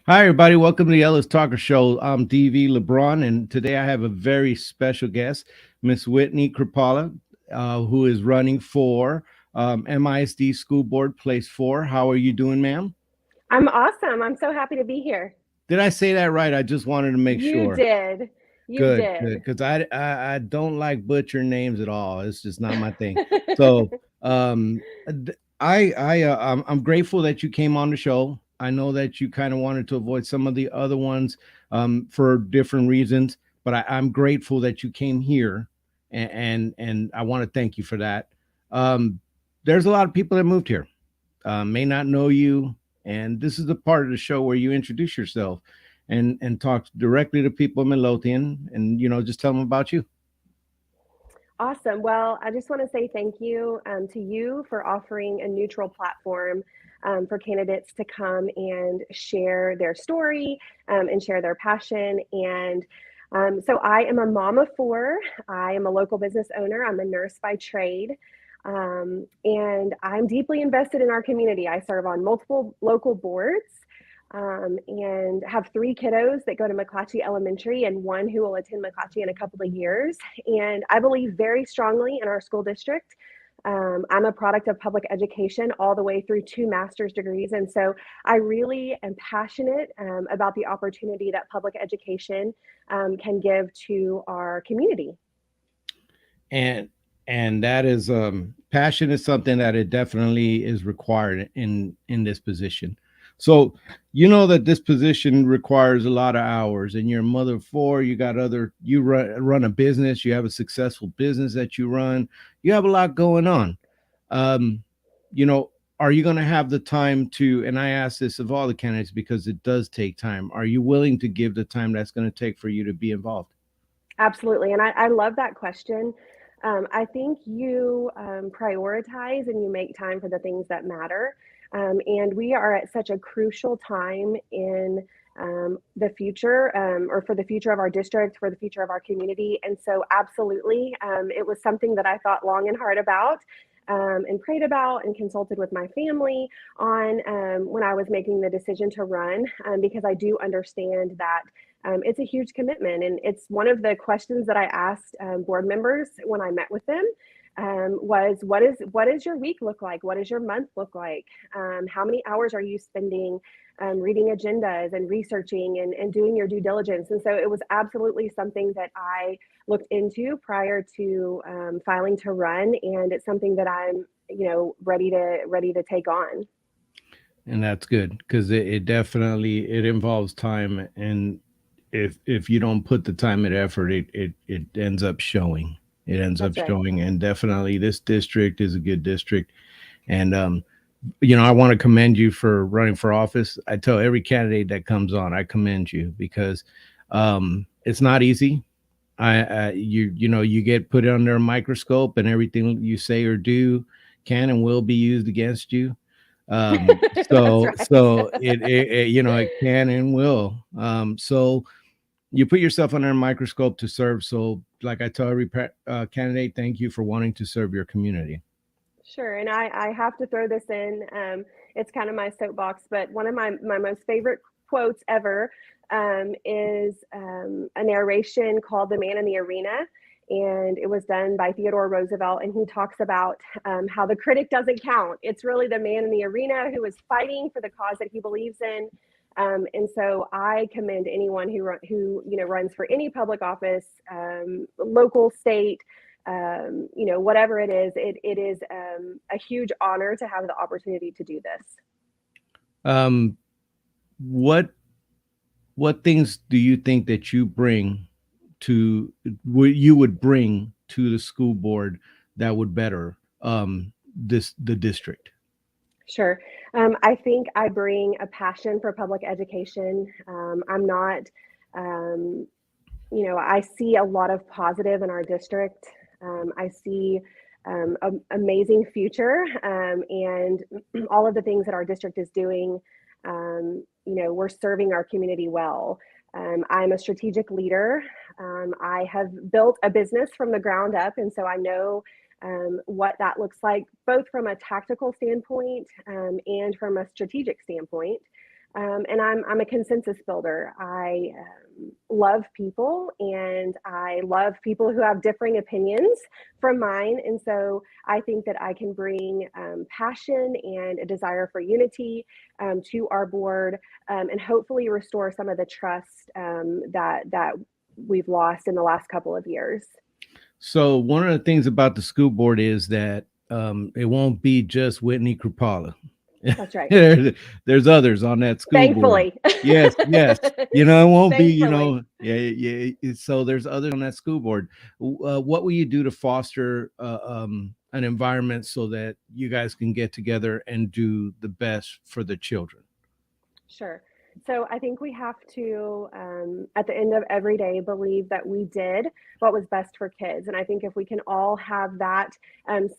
Hi, everybody. Welcome to the Ellis Talker Show. I'm DV LeBron, and today I have a very special guest, Miss Whitney Krupala, who is running for MISD School Board Place 4. How are you doing, ma'am? I'm awesome. I'm so happy to be here. Did I say that right? I just wanted to make You sure. did. You Good, good, did. because I don't like butcher names at all. It's just not my thing. So I'm grateful that you came on the show. I know that you kind of wanted to avoid some of the other ones for different reasons, but I'm grateful that you came here, and I want to thank you for that. Um, there's a lot of people that moved here, may not know you, and this is the part of the show where you introduce yourself and talk directly to people in Midlothian, and just tell them about you. Awesome. Well, I just want to say thank you to you for offering a neutral platform for candidates to come and share their story and share their passion. And so I am a mom of four. I am a local business owner. I'm a nurse by trade. And I'm deeply invested in our community. I serve on multiple local boards and have three kiddos that go to McClatchy Elementary and one who will attend McClatchy in a couple of years. And I believe very strongly in our school district. I'm a product of public education all the way through two master's degrees. And so I really am passionate about the opportunity that public education can give to our community. and and that is passion is something that it definitely is required in this position. So you know that this position requires a lot of hours, and you're a mother of four. You got other, you run a business, you have a successful business that you run, you have a lot going on. um you know, are you going to have the time to, and I ask this of all the candidates because it does take time, are you willing to give the time that's going to take for you to be involved? Absolutely. And I love that question. I think you prioritize and you make time for the things that matter. And we are at such a crucial time in the future or for the future of our district, for the future of our community. And so, absolutely, it was something that I thought long and hard about. And prayed about and consulted with my family on when I was making the decision to run, because I do understand that it's a huge commitment. And it's one of the questions that I asked board members when I met with them was what is your week look like? What does your month look like? How many hours are you spending reading agendas and researching and doing your due diligence? And so it was absolutely something that I looked into prior to filing to run, and it's something that I'm ready to take on. And that's good because it definitely it involves time, and if you don't put the time and effort, it ends up showing. It ends up That's right. showing, and definitely this district is a good district. And I want to commend you for running for office. I tell every candidate that comes on, I commend you because it's not easy. You get put under a microscope, and everything you say or do can and will be used against you. That's So right. so it can and will. So you put yourself under a microscope to serve. So, like I tell every candidate, thank you for wanting to serve your community. Sure, and I have to throw this in. It's kind of my soapbox, but one of my most favorite quotes ever is a narration called "The Man in the Arena," and it was done by Theodore Roosevelt, and he talks about how the critic doesn't count. It's really the man in the arena who is fighting for the cause that he believes in. And so I commend anyone who runs for any public office, local, state, whatever it is, it is a huge honor to have the opportunity to do this. Um, what what things do you think that to what you would bring to the school board that would better the district? Sure. I think I bring a passion for public education. I'm not, um, I see a lot of positive in our district. I see an amazing future and all of the things that our district is doing. We're serving our community well. I'm a strategic leader. I have built a business from the ground up, and so I know what that looks like, both from a tactical standpoint and from a strategic standpoint. And I'm a consensus builder. I love people, and I love people who have differing opinions from mine. And so I think that I can bring passion and a desire for unity to our board, and hopefully restore some of the trust that we've lost in the last couple of years. So one of the things about the school board is that it won't be just Whitney Krupala. That's right. There's others on that school board. Thankfully. Yes, yes. It won't be, Thankfully. yeah, yeah. So there's others on that school board. What will you do to foster an environment so that you guys can get together and do the best for the children? Sure. So I think we have to, at the end of every day, believe that we did what was best for kids. And I think if we can all have that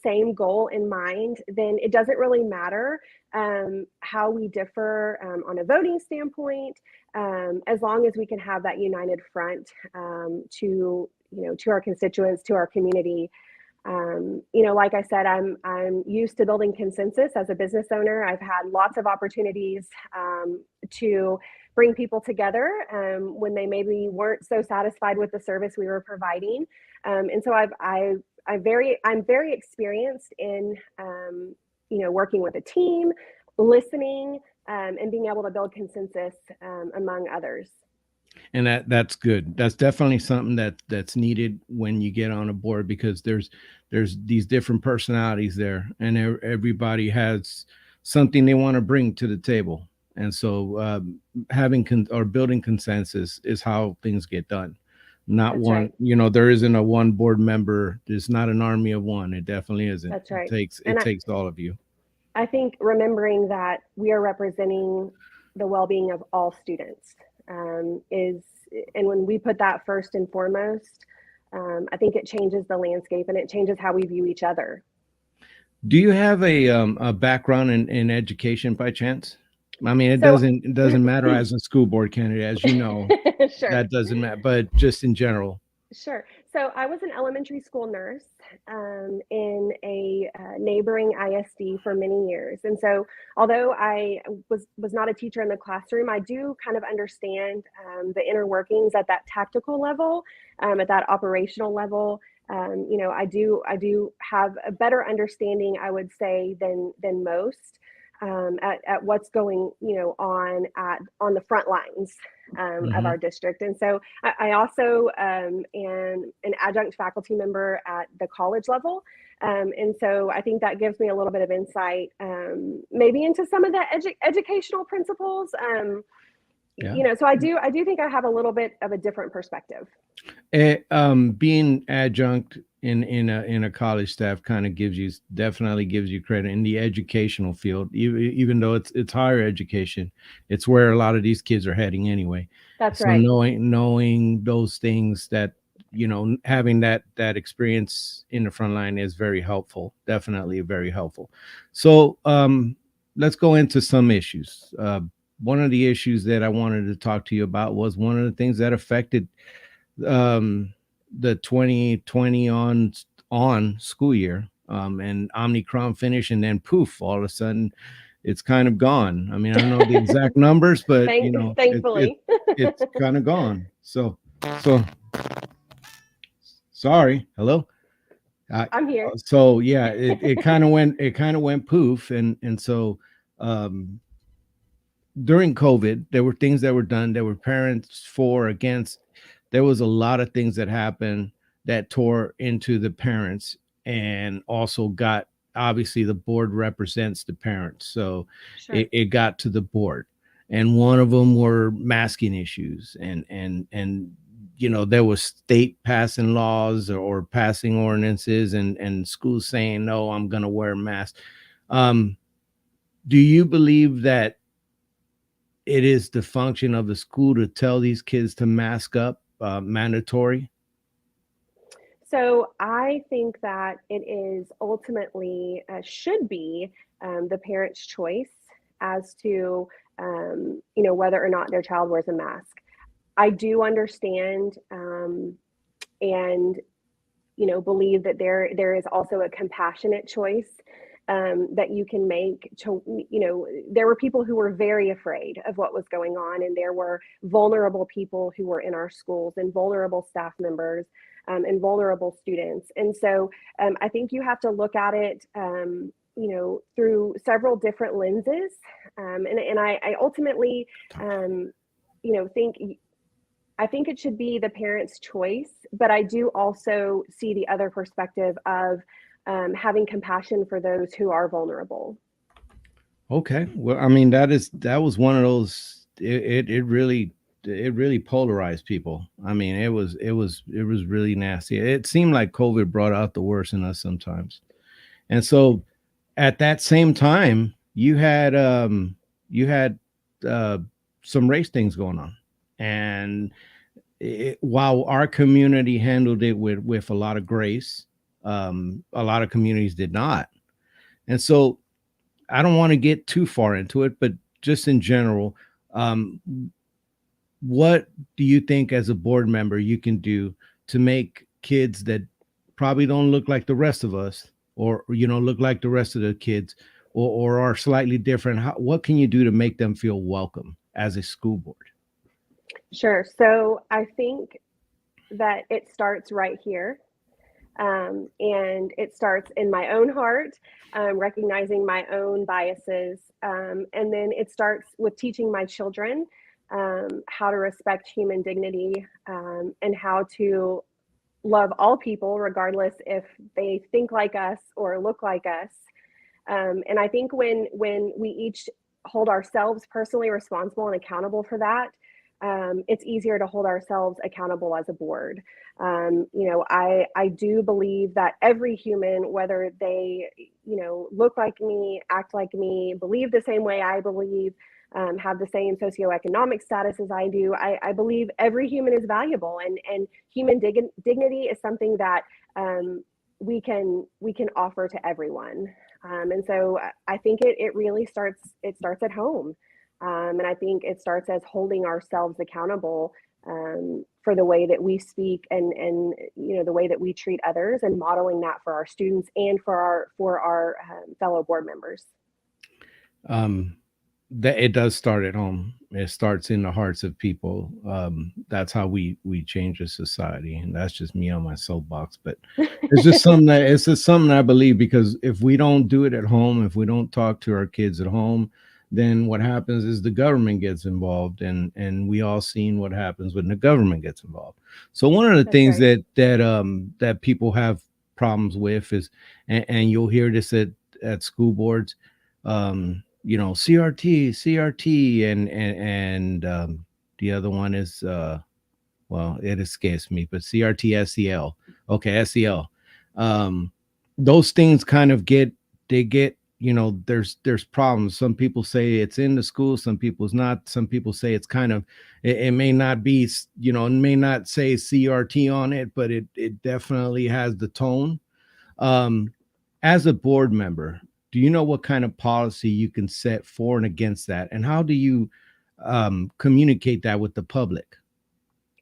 same goal in mind, then it doesn't really matter how we differ on a voting standpoint, as long as we can have that united front to our constituents, to our community. Like I said, I'm used to building consensus as a business owner. I've had lots of opportunities to bring people together when they maybe weren't so satisfied with the service we were providing, and so I'm very experienced in working with a team, listening, and being able to build consensus among others. And that's good. That's definitely something that's needed when you get on a board, because there's these different personalities there, and everybody has something they want to bring to the table. And so or building consensus is how things get done. Not That's one, right. there isn't a one board member. There's not an army of one. It definitely isn't. That's It right. takes And it takes all of you. I think remembering that we are representing the well-being of all students is, and when we put that first and foremost, I think it changes the landscape and it changes how we view each other. Do you have a background in education by chance? I mean, So, it doesn't matter as a school board candidate, as you know, sure. that doesn't matter, but just in general. Sure. So I was an elementary school nurse in a neighboring ISD for many years, and so although I was not a teacher in the classroom, I do kind of understand the inner workings at that tactical level, at that operational level. I do have a better understanding, I would say, than most. At what's going on the front lines of Hmm. our district. And so I also am an adjunct faculty member at the college level. And so I think that gives me a little bit of insight, maybe into some of the educational principles. Yeah. So I do think I have a little bit of a different perspective. Being adjunct in a college staff kind of definitely gives you credit in the educational field, even though it's higher education. It's where a lot of these kids are heading anyway. That's So right. knowing those things, that having that experience in the front line is very helpful. Definitely very helpful. So let's go into some issues. One of the issues that I wanted to talk to you about was one of the things that affected um, the 2020 on school year, and Omicron finish, and then poof, all of a sudden it's kind of gone. I mean, I don't know the exact numbers, but Thankfully. it's kind of gone. So sorry. Hello. I'm here. So yeah, it kind of went poof, and so um, during COVID, there were things that were done. There were parents for, against. There was a lot of things that happened that tore into the parents, and also got, obviously the board represents the parents. So Sure. it got to the board. And one of them were masking issues, and there was state passing laws, or passing ordinances, and schools saying, no, I'm going to wear a mask. Um, do you believe that it is the function of the school to tell these kids to mask up, mandatory? So I think that it is ultimately should be the parent's choice as to whether or not their child wears a mask. I do understand and believe that there is also a compassionate choice that you can make to, there were people who were very afraid of what was going on, and there were vulnerable people who were in our schools, and vulnerable staff members, and vulnerable students. And so I think you have to look at it, through several different lenses. And I ultimately, think I think it should be the parent's choice, but I do also see the other perspective of having compassion for those who are vulnerable. Okay. Well, I mean, that was one of those. It really polarized people. I mean, it was really nasty. It seemed like COVID brought out the worst in us sometimes. And so, at that same time, you had uh, some race things going on, and while our community handled it with a lot of grace, a lot of communities did not. And so I don't want to get too far into it, but just in general, um, what do you think as a board member you can do to make kids that probably don't look like the rest of us, or look like the rest of the kids, or are slightly different? What can you do to make them feel welcome as a school board? Sure. So I think that it starts right here. And it starts in my own heart, recognizing my own biases. And then it starts with teaching my children how to respect human dignity, and how to love all people, regardless if they think like us or look like us. And I think when we each hold ourselves personally responsible and accountable for that, it's easier to hold ourselves accountable as a board. I do believe that every human, whether they, look like me, act like me, believe the same way I believe, have the same socioeconomic status as I do, I believe every human is valuable, and human dignity is something that we can offer to everyone. And so I think it really starts at home. And I think it starts as holding ourselves accountable, for the way that we speak, and the way that we treat others, and modeling that for our students and for our fellow board members. Um, that it does start at home. It starts in the hearts of people. That's how we change a society, and that's just me on my soapbox. But it's just something I believe, because if we don't do it at home, if we don't talk to our kids at home, then what happens is the government gets involved, and we all seen what happens when the government gets involved. So one of the That's things right. that people have problems with is, and you'll hear this at school boards, CRT, and the other one is, well, it escapes me, but CRT, SEL. Okay, SEL. Um, those things kind of get, there's problems. Some people say it's in the school, some people's not. Some people say it's kind of, it may not be, it may not say CRT on it, but it definitely has the tone. um, as a board member, do you know what kind of policy you can set for and against that? And how do you communicate that with the public?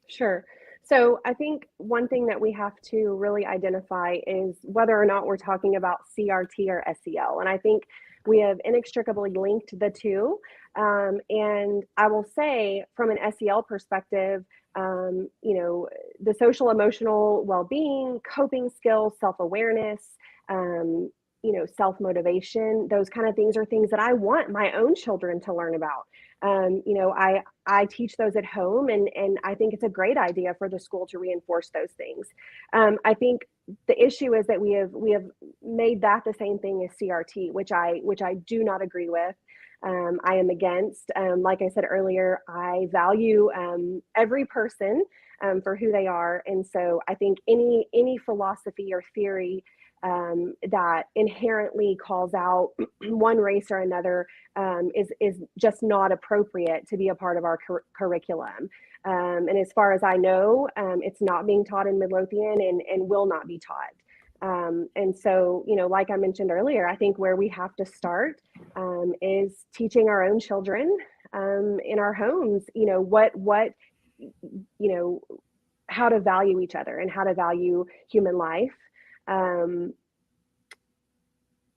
Sure. So I think one thing that we have to really identify is whether or not we're talking about CRT or SEL. And I think we have inextricably linked the two. And I will say, from an SEL perspective, the social emotional well being, coping skills, self awareness, um, self motivation, those kind of things are things that I want my own children to learn about. I teach those at home, and I think it's a great idea for the school to reinforce those things. I think the issue is that we have made that the same thing as CRT, which I do not agree with. I am against. Like I said earlier, I value every person for who they are, and so I think any philosophy or theory that inherently calls out one race or another is just not appropriate to be a part of our curriculum. And as far as I know, it's not being taught in Midlothian, and will not be taught. And so, like I mentioned earlier, I think where we have to start is teaching our own children in our homes, you know, how to value each other and how to value human life. Um,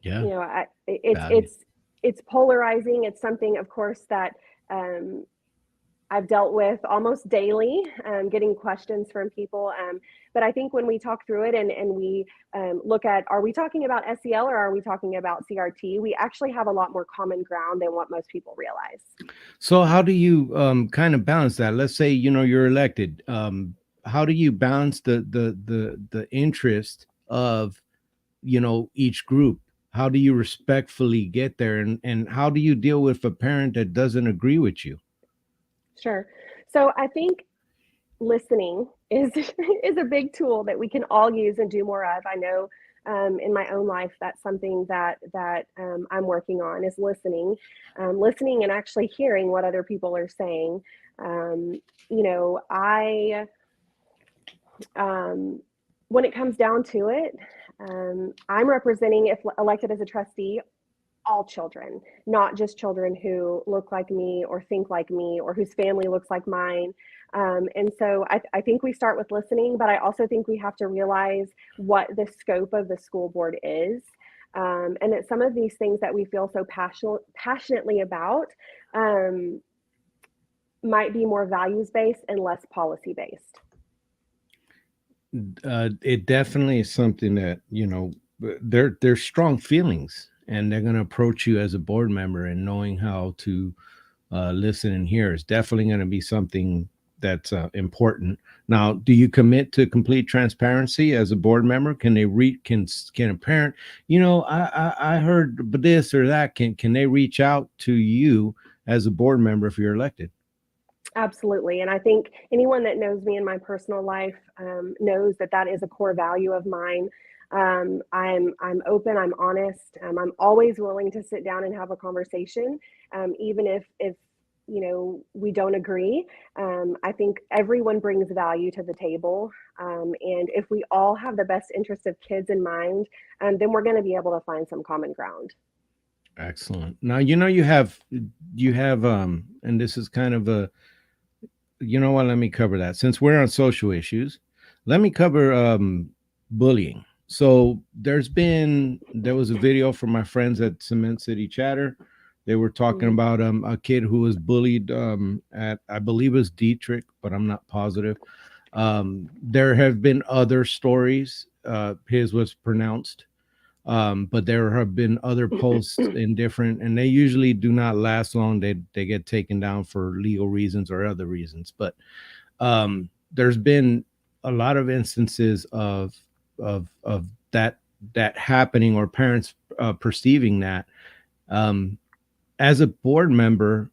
Yeah. You know, it's Value. it's it's polarizing. It's something, of course, that um, I've dealt with almost daily, getting questions from people. But I think when we talk through it and we look at, are we talking about SEL or are we talking about CRT? We actually have a lot more common ground than what most people realize. So how do you kind of balance that? Let's say, you're elected. How do you balance the interest of, each group? How do you respectfully get there, and how do you deal with a parent that doesn't agree with you? Sure. So I think listening is is a big tool that we can all use and do more of. I know in my own life that's something that I'm working on is listening and actually hearing what other people are saying. Um, I um, when it comes down to it, I'm representing, if elected as a trustee, all children, not just children who look like me or think like me or whose family looks like mine. And so I think we start with listening, but I also think we have to realize what the scope of the school board is. And that some of these things that we feel so passionately about um, might be more values based and less policy based. It definitely is something that, they're strong feelings, and they're going to approach you as a board member, and knowing how to listen and hear is definitely going to be something that's important. Now, do you commit to complete transparency as a board member? Can they read? Can a parent? I heard this or that. Can they reach out to you as a board member if you're elected? Absolutely. And I think anyone that knows me in my personal life knows that that is a core value of mine. I'm open. I'm honest. I'm always willing to sit down and have a conversation, even if we don't agree. I think everyone brings value to the table, and if we all have the best interest of kids in mind, then we're going to be able to find some common ground. Excellent. Now, you have and this is kind of a, let me cover that. Since we're on social issues, let me cover bullying. So there was a video from my friends at Cement City Chatter. They were talking Mm-hmm. about a kid who was bullied at, I believe it was Dietrich, but I'm not positive. There have been other stories. His was pronounced, but there have been other posts in different, and they usually do not last long. They get taken down for legal reasons or other reasons. But there's been a lot of instances of that happening, or parents perceiving that. Um, as a board member,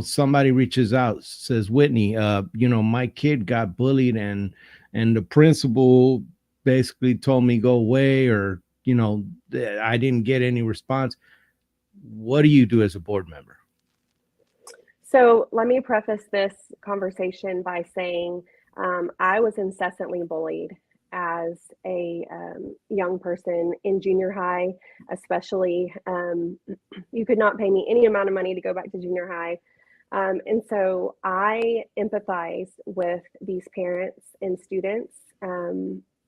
somebody reaches out, says, Whitney, my kid got bullied, and the principal basically told me go away, or I didn't get any response. What do you do as a board member? So let me preface this conversation by saying I was incessantly bullied as a young person in junior high, especially. You could not pay me any amount of money to go back to junior high. And so I empathize with these parents and students.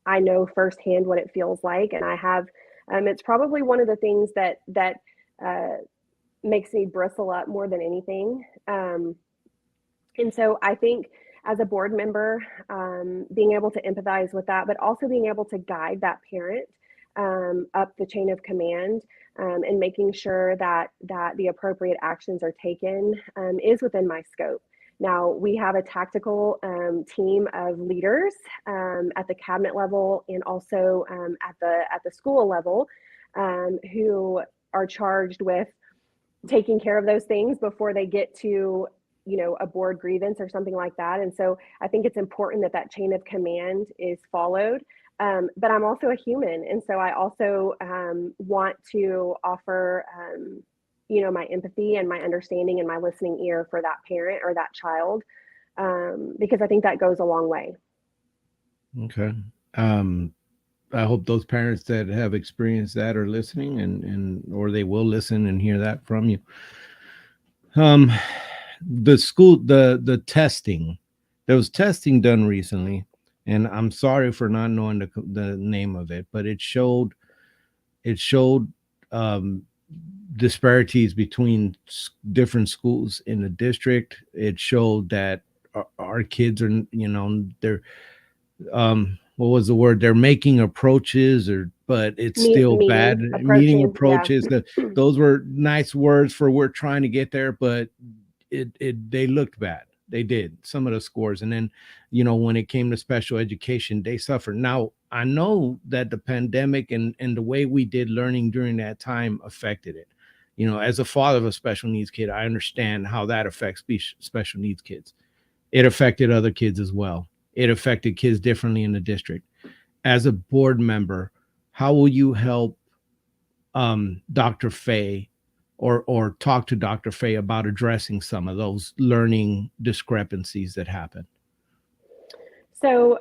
I know firsthand what it feels like, and I have. It's probably one of the things that uh, makes me bristle up more than anything. And so I think as a board member, being able to empathize with that, but also being able to guide that parent up the chain of command, and making sure that the appropriate actions are taken is within my scope. Now we have a tactical team of leaders at the cabinet level and also at the school level who are charged with taking care of those things before they get to a board grievance or something like that. And so I think it's important that that chain of command is followed. But I'm also a human, and so I also want to offer my empathy and my understanding and my listening ear for that parent or that child, because I think that goes a long way. Okay. um I hope those parents that have experienced that are listening, and or they will listen and hear that from you. um the testing, there was testing done recently, and I'm sorry for not knowing the name of it, but it showed disparities between different schools in the district. It showed that our kids are, they're what was the word? They're making approaches, or but it's still bad. Meeting Approaching, yeah. approaches. That those were nice words for we're trying to get there, but it they looked bad. They did some of the scores, and then when it came to special education, they suffered. Now I know that the pandemic and the way we did learning during that time affected it. As a father of a special needs kid, I understand how that affects special needs kids. It affected other kids as well. It affected kids differently in the district. As a board member, how will you help Dr. Fay or talk to Dr. Fay about addressing some of those learning discrepancies that happen? So,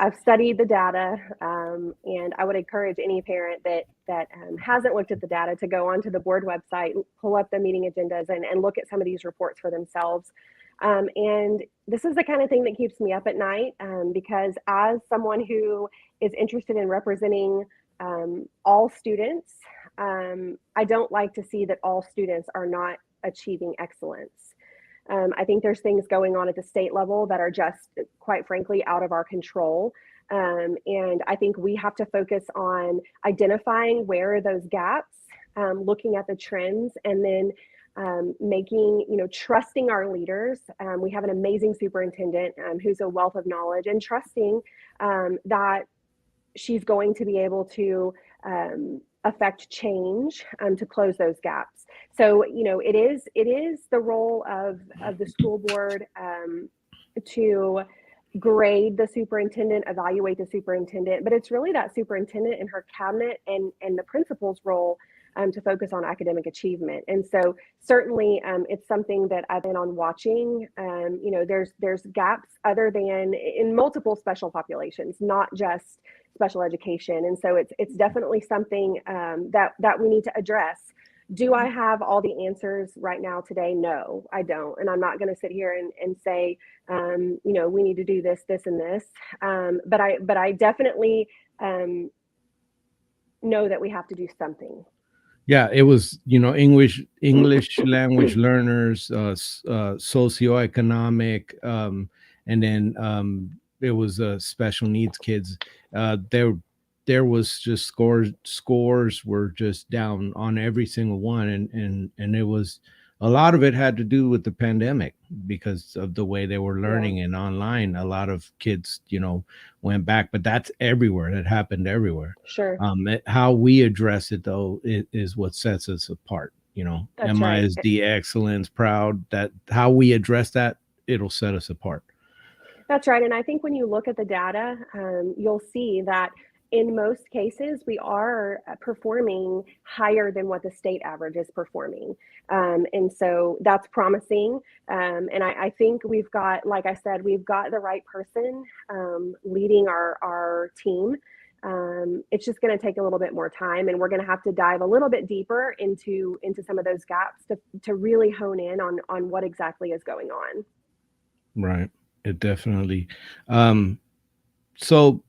I've studied the data, and I would encourage any parent that hasn't looked at the data to go onto the board website, pull up the meeting agendas, and look at some of these reports for themselves. And this is the kind of thing that keeps me up at night, because as someone who is interested in representing all students, I don't like to see that all students are not achieving excellence. I think there's things going on at the state level that are just, quite frankly, out of our control. And I think we have to focus on identifying where are those gaps, looking at the trends, and then trusting our leaders. We have an amazing superintendent who's a wealth of knowledge, and trusting that she's going to be able to affect change to close those gaps. So, it is the role of the school board to grade the superintendent, evaluate the superintendent, but it's really that superintendent and her cabinet and the principal's role to focus on academic achievement. And so certainly it's something that I've been on watching. There's gaps other than in multiple special populations, not just special education. And so it's definitely something that we need to address. Do I have all the answers right now today? No, I don't. And I'm not going to sit here and say, we need to do this, and this. But I definitely know that we have to do something. Yeah, it was English language learners, socioeconomic, and then it was special needs kids. There was just scores were just down on every single one, and it was a lot of it had to do with the pandemic because of the way they were learning and online. A lot of kids went back, but that's everywhere. That happened everywhere. Sure. How we address it though is what sets us apart. That's MISD excellence, proud, that how we address that, it'll set us apart. That's right. And I think when you look at the data, you'll see that in most cases, we are performing higher than what the state average is performing. And so that's promising. And I think we've got, like I said, we've got the right person leading our team. It's just going to take a little bit more time, and we're going to have to dive a little bit deeper into some of those gaps to really hone in on what exactly is going on. Right. It definitely. So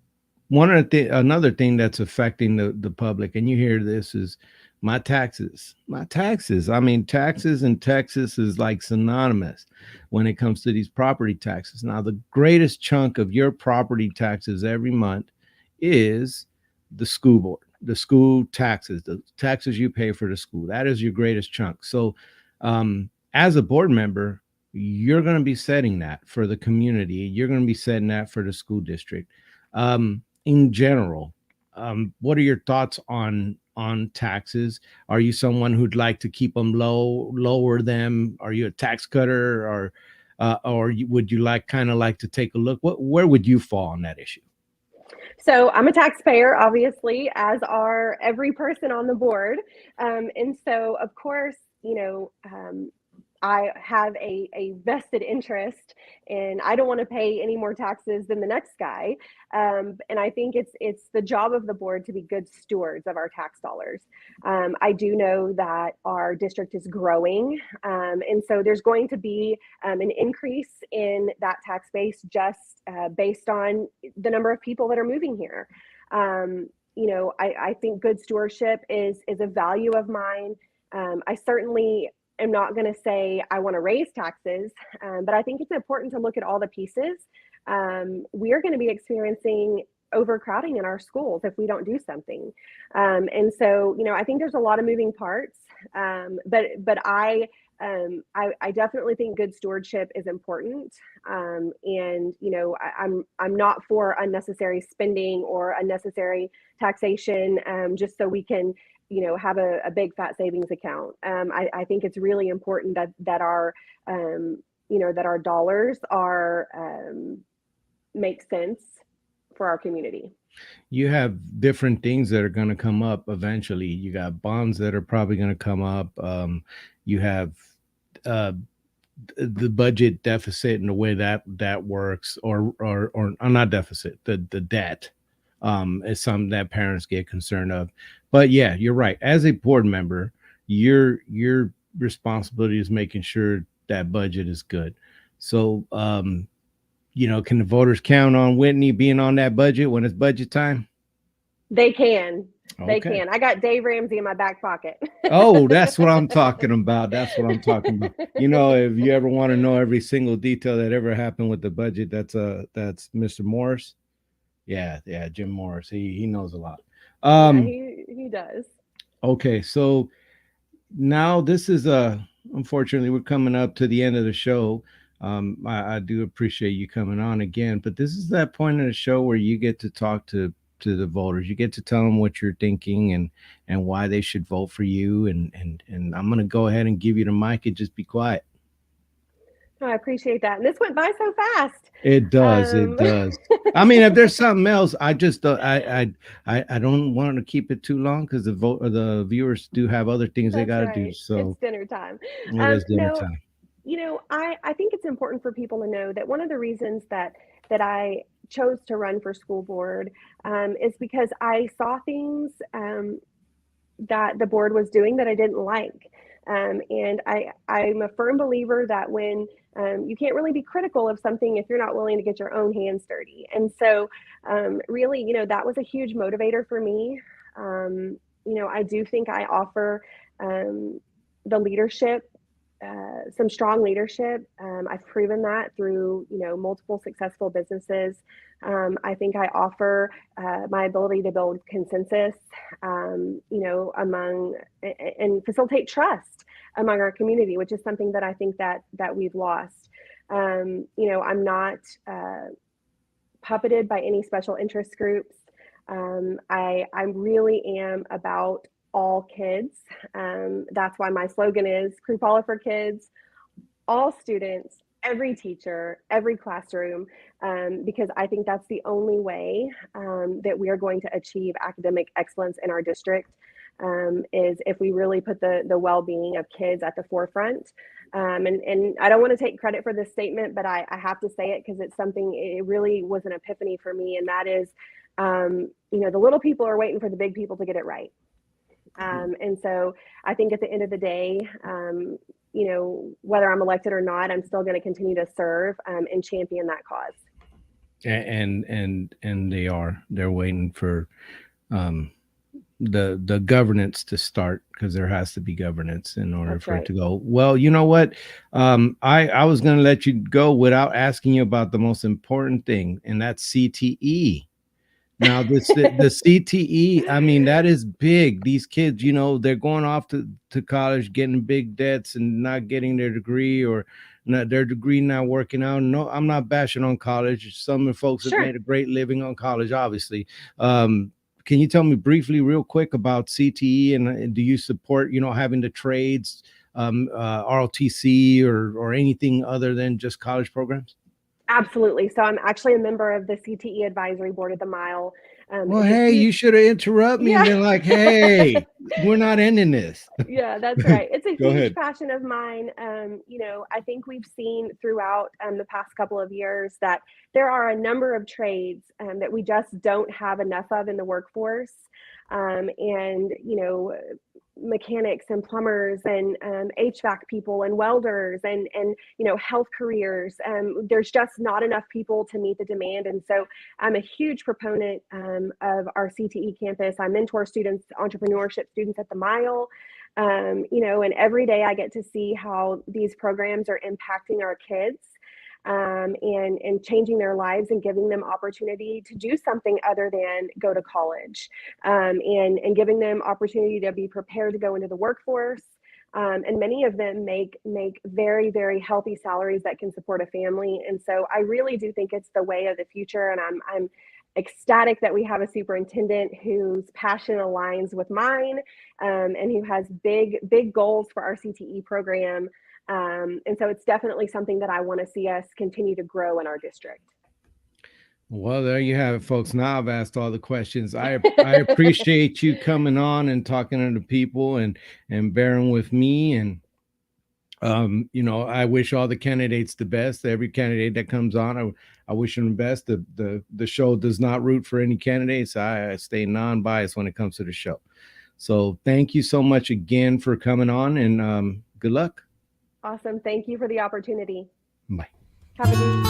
another thing that's affecting the public, and you hear this, is my taxes. I mean, taxes in Texas is like synonymous when it comes to these property taxes. Now, the greatest chunk of your property taxes every month is the school board, the school taxes, the taxes you pay for the school. That is your greatest chunk. So as a board member, you're going to be setting that for the community. You're going to be setting that for the school district. In general, what are your thoughts on taxes? Are you someone who'd like to keep them lower them? Are you a tax cutter, or would you like to take a look? Where would you fall on that issue? So I'm a taxpayer, obviously, as are every person on the board. And so, of course, I have a vested interest, and I don't want to pay any more taxes than the next guy. And I think it's the job of the board to be good stewards of our tax dollars. I do know that our district is growing, and so there's going to be an increase in that tax base just based on the number of people that are moving here. I think good stewardship is a value of mine. I certainly am not going to say I want to raise taxes, but I think it's important to look at all the pieces. We are going to be experiencing overcrowding in our schools if we don't do something. And so, I think there's a lot of moving parts, but I definitely think good stewardship is important. And I'm not for unnecessary spending or unnecessary taxation, just so we can have a big fat savings account. I think it's really important that our that our dollars are make sense for our community. You have different things that are going to come up eventually. You got bonds that are probably going to come up. You have uh, the budget deficit and the way that works, or not deficit, the debt is something that parents get concerned of. But yeah, you're right. As a board member, your responsibility is making sure that budget is good. So can the voters count on Whitney being on that budget when it's budget time? They can. They Okay. can. I got Dave Ramsey in my back pocket. Oh, that's what I'm talking about. That's what I'm talking about. If you ever want to know every single detail that ever happened with the budget, that's Mr. Morris. Yeah, yeah, Jim Morris. He knows a lot. Yeah, Um, he does. okay, so now this is unfortunately we're coming up to the end of the show. I do appreciate you coming on again, but this is that point in the show where you get to talk to the voters. You get to tell them what you're thinking and why they should vote for you. And I'm gonna go ahead and give you the mic and just be quiet. Oh, I appreciate that. And this went by so fast. It does. It Um, does. I mean, if there's something else, I just I don't want to keep it too long because the viewers do have other things they that's got to do. right. It's So dinner time. it is dinner No, time. I think it's important for people to know that one of the reasons that I chose to run for school board, is because I saw things, that the board was doing that I didn't like. And I'm a firm believer that when you can't really be critical of something if you're not willing to get your own hands dirty. And so, really, that was a huge motivator for me. I do think I offer the leadership, some strong leadership. I've proven that through multiple successful businesses. I think I offer my ability to build consensus, among and facilitate trust among our community, which is something that I think that we've lost. I'm not puppeted by any special interest groups. I really am about all kids. That's why my slogan is Krupala for kids, all students, every teacher, every classroom, because I think that's the only way that we are going to achieve academic excellence in our district, is if we really put the well-being of kids at the forefront. And I don't want to take credit for this statement, but I have to say it because it's something, it really was an epiphany for me. And that is, the little people are waiting for the big people to get it right. And so I think at the end of the day, whether I'm elected or not, I'm still going to continue to serve, and champion that cause. And they're waiting for um, the governance to start because there has to be governance in order That's for it right. to go well. You know what? I was going to let you go without asking you about the most important thing, and that's CTE. Now, the CTE, I mean, that is big. These kids, they're going off to college, getting big debts and not getting their degree, or not, their degree not working out. No, I'm not bashing on college. Some of the folks have Sure. made a great living on college, obviously. Can you tell me briefly, real quick, about CTE, and do you support, having the trades, ROTC, or anything other than just college programs? Absolutely. So I'm actually a member of the CTE advisory board at the Mile. Well, It's a hey, you huge, should have interrupted me and yeah. been like, hey, we're not ending this. Yeah, that's right. It's a Go huge ahead. passion of mine. I think we've seen throughout the past couple of years that there are a number of trades that we just don't have enough of in the workforce. And mechanics and plumbers and HVAC people and welders and health careers. There's just not enough people to meet the demand, and so I'm a huge proponent of our CTE campus. I mentor students, entrepreneurship students at the Mile. And every day I get to see how these programs are impacting our kids, and changing their lives and giving them opportunity to do something other than go to college, and giving them opportunity to be prepared to go into the workforce. And many of them make very, very healthy salaries that can support a family. And so I really do think it's the way of the future. And I'm ecstatic that we have a superintendent whose passion aligns with mine, and who has big goals for our CTE program. And so it's definitely something that I want to see us continue to grow in our district. Well, there you have it, folks. Now I've asked all the questions. I appreciate you coming on and talking to the people and bearing with me. And I wish all the candidates the best. Every candidate that comes on, I wish them the best. The show does not root for any candidates. I stay non-biased when it comes to the show. So thank you so much again for coming on, and good luck. Awesome. Thank you for the opportunity. Bye. Have a good